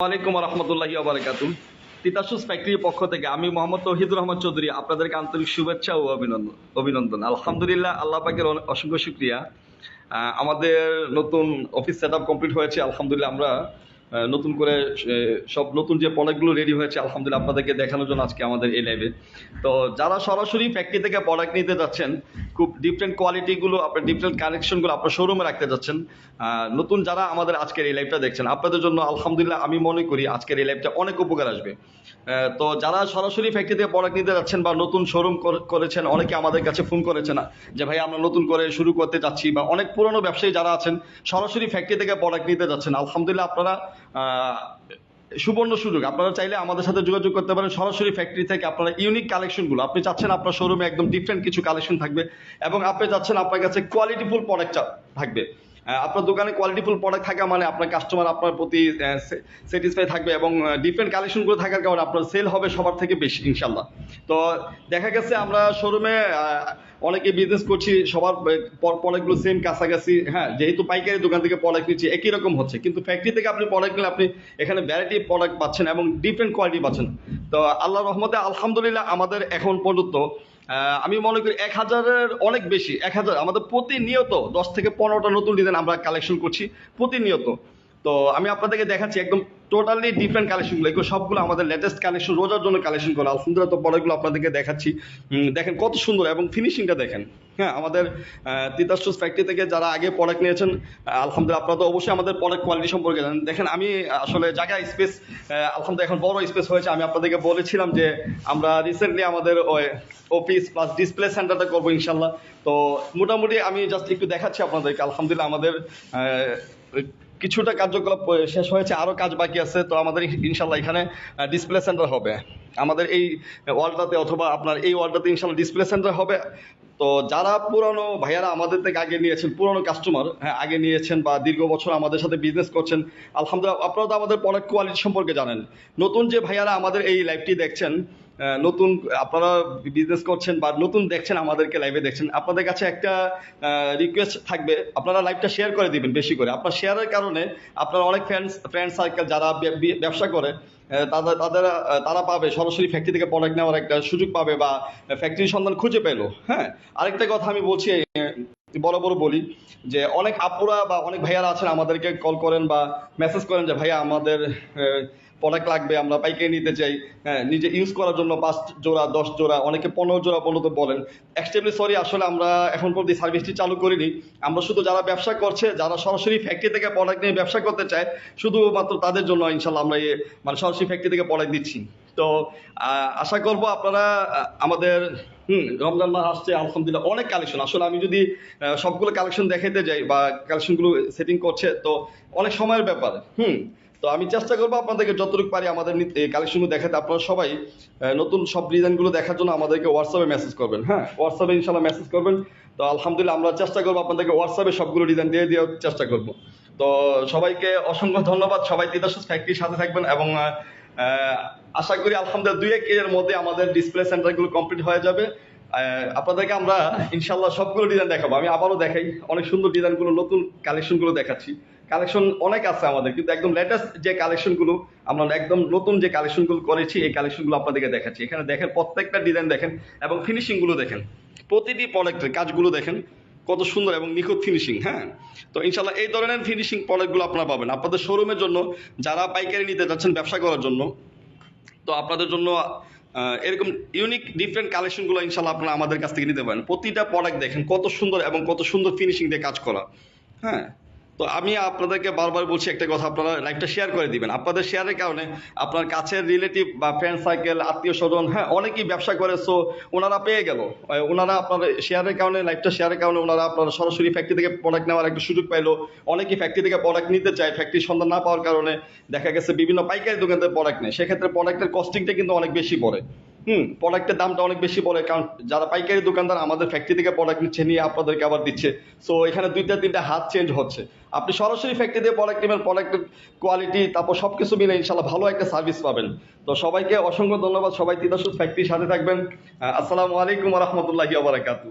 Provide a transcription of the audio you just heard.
ওয়ালাইকুম রহমতুল্লাহি ওয়া বারাকাতুহু। তিতাসুস ফ্যাক্টরির পক্ষ থেকে আমি মোহাম্মদ তৌহিদুর রহমান চৌধুরী আপনাদেরকে আন্তরিক শুভেচ্ছা ও অভিনন্দন। আলহামদুলিল্লাহ, আল্লাহ পাকের অসংখ্য শুকরিয়া। আমাদের নতুন অফিস সেটআপ কমপ্লিট হয়েছে। আলহামদুলিল্লাহ আমরা নতুন করে সব নতুন যে প্রোডাক্টগুলো রেডি হয়েছে আলহামদুলিল্লাহ আপনাদেরকে দেখানোর জন্য আজকে আমাদের এই লাইভে। তো যারা সরাসরি ফ্যাক্টরি থেকে প্রোডাক্ট নিতে যাচ্ছেন, খুব ডিফারেন্ট কোয়ালিটিগুলো আপনার ডিফারেন্ট কালেকশনগুলো আপনার শোরুমে রাখতে যাচ্ছেন, নতুন যারা আমাদের আজকের এই লাইভটা দেখছেন আপনাদের জন্য আলহামদুলিল্লাহ আমি মনে করি আজকের এই লাইভটা অনেক উপকার আসবে। তো যারা সরাসরি ফ্যাক্টরি থেকে প্রোডাক্ট নিতে যাচ্ছেন বা নতুন শোরুম করেছেন, অনেকে আমাদের কাছে ফোন করেছেন যে ভাই আমরা নতুন করে শুরু করতে যাচ্ছি, বা অনেক পুরনো ব্যবসায়ী যারা আছেন সরাসরি ফ্যাক্টরি থেকে প্রোডাক্ট নিতে যাচ্ছেন, আলহামদুলিল্লাহ আপনারা সুবর্ণ সুযোগ, আপনারা চাইলে আমাদের সাথে যোগাযোগ করতে পারেন। সরাসরি ফ্যাক্টরি থেকে আপনারা ইউনিক কালেকশনগুলো আপনি চাচ্ছেন আপনার শোরুমে একদম ডিফারেন্ট কিছু কালেকশন থাকবে, এবং আপনি চাচ্ছেন আপনার কাছে কোয়ালিটিফুল প্রোডাক্ট থাকবে। আপনার দোকানে কোয়ালিটিফুল প্রোডাক্ট থাকা মানে আপনার কাস্টমার আপনার প্রতি স্যাটিসফাই থাকবে, এবং ডিফারেন্ট কালেকশনগুলো থাকার কারণে আপনার সেল হবে সবার থেকে বেশি ইনশাল্লাহ। তো দেখা গেছে আমরা শোরুমে অনেকে বিজনেস করছি, সবার প্রোডাক্টগুলো সেম কাছাকাছি, হ্যাঁ, যেহেতু পাইকারি দোকান থেকে প্রোডাক্ট নিচ্ছি একই রকম হচ্ছে, কিন্তু ফ্যাক্টরি থেকে আপনি প্রোডাক্ট নিলে আপনি এখানে ভ্যারাইটি প্রোডাক্ট পাচ্ছেন এবং ডিফারেন্ট কোয়ালিটি পাচ্ছেন। তো আল্লাহর রহমতে আলহামদুলিল্লাহ আমাদের এখন পর্যন্ত আমি মনে করি 1000-এর অনেক বেশি, 1000 আমাদের প্রতিনিয়ত 10 থেকে 15টা নতুন ডিজাইন আমরা কালেকশন করছি প্রতিনিয়ত। তো আমি আপনাদেরকে দেখাচ্ছি একদম টোটালি ডিফারেন্ট কালেকশনগুলো, এগুলো সবগুলো আমাদের লেটেস্ট কালেকশন, রোজার জন্য কালেকশন করা আলহামদুলিল্লাহ। তো প্রোডাক্টগুলো আপনাদেরকে দেখাচ্ছি, দেখেন কত সুন্দর এবং ফিনিশিংটা দেখেন। হ্যাঁ, আমাদের তিতাস ফ্যাক্টরি থেকে যারা আগে প্রোডাক্ট নিয়েছেন আলহামদুলিল্লাহ আপনারা তো অবশ্যই আমাদের প্রোডাক্ট কোয়ালিটি সম্পর্কে জানেন। দেখেন আমি আসলে জায়গা স্পেস আলহামদুলিল্লাহ এখন বড় স্পেস হয়েছে। আমি আপনাদেরকে বলেছিলাম যে আমরা রিসেন্টলি আমাদের অফিস প্লাস ডিসপ্লে সেন্টারটা করবো ইনশাল্লাহ। তো মোটামুটি আমি জাস্ট একটু দেখাচ্ছি আপনাদেরকে। আলহামদুলিল্লাহ আমাদের কিছুটা কার্যকলাপ শেষ হয়েছে, আরও কাজ বাকি আছে। তো আমাদের ইনশাল্লাহ এখানে ডিসপ্লে সেন্টার হবে আমাদের এই ওয়ালটাতে, অথবা আপনার এই ওয়ালটাতে ইনশাল্লাহ ডিসপ্লে সেন্টার হবে। তো যারা পুরানো ভাইয়ারা আমাদের থেকে আগে নিয়েছেন, পুরানো কাস্টমার, হ্যাঁ আগে নিয়েছেন বা দীর্ঘ বছর আমাদের সাথে বিজনেস করছেন, আলহামদুলিল্লাহ আপনারা তো আমাদের প্রোডাক্ট কোয়ালিটি সম্পর্কে জানেন। নতুন যে ভাইয়ারা আমাদের এই লাইভটি দেখছেন, নতুন আপনারা বিজনেস করছেন বা নতুন দেখছেন আমাদেরকে লাইভে দেখছেন, আপনাদের কাছে একটা রিকোয়েস্ট থাকবে, আপনারা লাইভটা শেয়ার করে দিবেন বেশি করে। আপনার শেয়ারের কারণে আপনার অনেক ফ্রেন্ড সার্কেল যারা ব্যবসা করে তারা পাবে, সরাসরি ফ্যাক্টরি থেকে প্রোডাক্ট নেওয়ার একটা সুযোগ পাবে, বা ফ্যাক্টরির সন্ধান খুঁজে পেলো। হ্যাঁ, আরেকটা কথা আমি বলছি, বড় বলি যে অনেক আপুরা বা অনেক ভাইয়ারা আছেন আমাদেরকে কল করেন বা মেসেজ করেন যে ভাইয়া আমাদের প্রোডাক্ট লাগবে, আমরা পাইকারি নিতে চাই, হ্যাঁ নিজে ইউজ করার জন্য 5 জোড়া 10 জোড়া, অনেকে 15 জোড়া পর্যন্ত বলেন। এক্সট্রিমলি সরি, আসলে আমরা এখন পর্যন্ত সার্ভিসটি চালু করিনি। আমরা শুধু যারা ব্যবসা করছে, যারা সরাসরি ফ্যাক্টরি থেকে প্রোডাক্ট নিয়ে ব্যবসা করতে চায়, শুধুমাত্র তাদের জন্য ইনশাল্লাহ আমরা মানে সরাসরি ফ্যাক্টরি থেকে প্রোডাক্ট দিচ্ছি। তো আশা করবো আপনারা আমাদের রমজান মাস আসছে, আলহামদুলিল্লাহ অনেক কালেকশন। আসলে আমি যদি সবগুলো কালেকশন দেখাতে যাই বা কালেকশনগুলো সেটিং করছে তো অনেক সময়ের ব্যাপার। তো আমি চেষ্টা করবো আপনাদেরকে যতটুকু পারি আমাদের কালেকশনগুলো দেখাতে। আপনারা সবাই নতুন সব ডিজাইনগুলো দেখার জন্য আমাদেরকে হোয়াটসঅ্যাপে মেসেজ করবেন। হ্যাঁ, হোয়াটসঅ্যাপে ইনশাল্লাহ মেসেজ করবেন। তো আলহামদুলিল্লাহ আমরা চেষ্টা করবো আপনাদেরকে হোয়াটসঅ্যাপে সবগুলো ডিজাইন দিয়ে দেওয়ার চেষ্টা করবো। তো সবাইকে অসংখ্য ধন্যবাদ। সবাই তিতাস ফ্যাক্টরির সাথে থাকবেন, এবং আশা করি আলহামদুলিল্লাহ 2-1 এর মধ্যে আমাদের ডিসপ্লে সেন্টারগুলো কমপ্লিট হয়ে যাবে। আপনাদেরকে আমরা ইনশাল্লাহ সবগুলো ডিজাইন দেখাবো। আমি আবারও দেখাই, অনেক সুন্দর ডিজাইনগুলো, নতুন কালেকশনগুলো দেখাচ্ছি। কালেকশন অনেক আছে আমাদের, কিন্তু একদম লেটেস্ট যে কালেকশনগুলো আমরা একদম নতুন যে কালেকশনগুলো করেছি এই কালেকশনগুলো আপনাদেরকে দেখাচ্ছি। এখানে দেখেন প্রত্যেকটা ডিজাইন দেখেন এবং ফিনিশিংগুলো দেখেন, প্রতিটি প্রোডাক্টের কাজগুলো দেখেন কত সুন্দর এবং নিখুঁত ফিনিশিং। হ্যাঁ, তো ইনশাল্লাহ এই ধরনের ফিনিশিং প্রোডাক্টগুলো আপনারা পাবেন আপনাদের শোরুমের জন্য, যারা পাইকারি নিতে যাচ্ছেন ব্যবসা করার জন্য। তো আপনাদের জন্য এরকম ইউনিক ডিফারেন্ট কালেকশনগুলো ইনশাল্লাহ আপনারা আমাদের কাছ থেকে নিতে পারেন। প্রতিটা প্রোডাক্ট দেখেন কত সুন্দর এবং কত সুন্দর ফিনিশিং দিয়ে কাজ করা। হ্যাঁ, তো আমি আপনাদেরকে বারবার বলছি একটা কথা, আপনারা লাইভটা শেয়ার করে দিবেন। আপনাদের শেয়ারের কারণে আপনার কাছের রিলেটিভ বা ফ্রেন্ড সার্কেল, আত্মীয় স্বজন, হ্যাঁ অনেকেই ব্যবসা করে, সো ওনারা পেয়ে গেল, ওনারা আপনার শেয়ারের কারণে, লাইভটা শেয়ারের কারণে ওনারা আপনার সরাসরি ফ্যাক্টরি থেকে প্রোডাক্ট নেওয়ার একটা সুযোগ পাইলো। অনেকেই ফ্যাক্টরি থেকে প্রোডাক্ট নিতে চায়, ফ্যাক্টরির সন্ধান না পাওয়ার কারণে দেখা গেছে বিভিন্ন পাইকারি দোকান থেকে প্রোডাক্ট নেয়, সেক্ষেত্রে প্রোডাক্টের কস্টিংটা কিন্তু অনেক বেশি পড়ে। প্রোডাক্টের দামটা অনেক বেশি পড়ে, কারণ যারা পাইকারি দোকানদার আমাদের ফ্যাক্টরি থেকে প্রোডাক্ট নিচ্ছে, নিয়ে আপনাদেরকে আবার দিচ্ছে। সো এখানে 2-3টা হাত চেঞ্জ হচ্ছে। আপনি সরাসরি ফ্যাক্টরি দিয়ে প্রোডাক্ট নেবেন, প্রোডাক্টের কোয়ালিটি তারপর সবকিছু মিলে ইনশাল্লাহ ভালো একটা সার্ভিস পাবেন। তো সবাইকে অসংখ্য ধন্যবাদ। সবাই তিতাস ফ্যাক্টরির সাথে থাকবেন। আসসালামু আলাইকুম ওয়া রাহমাতুল্লাহি ওয়া বারাকাতুহু।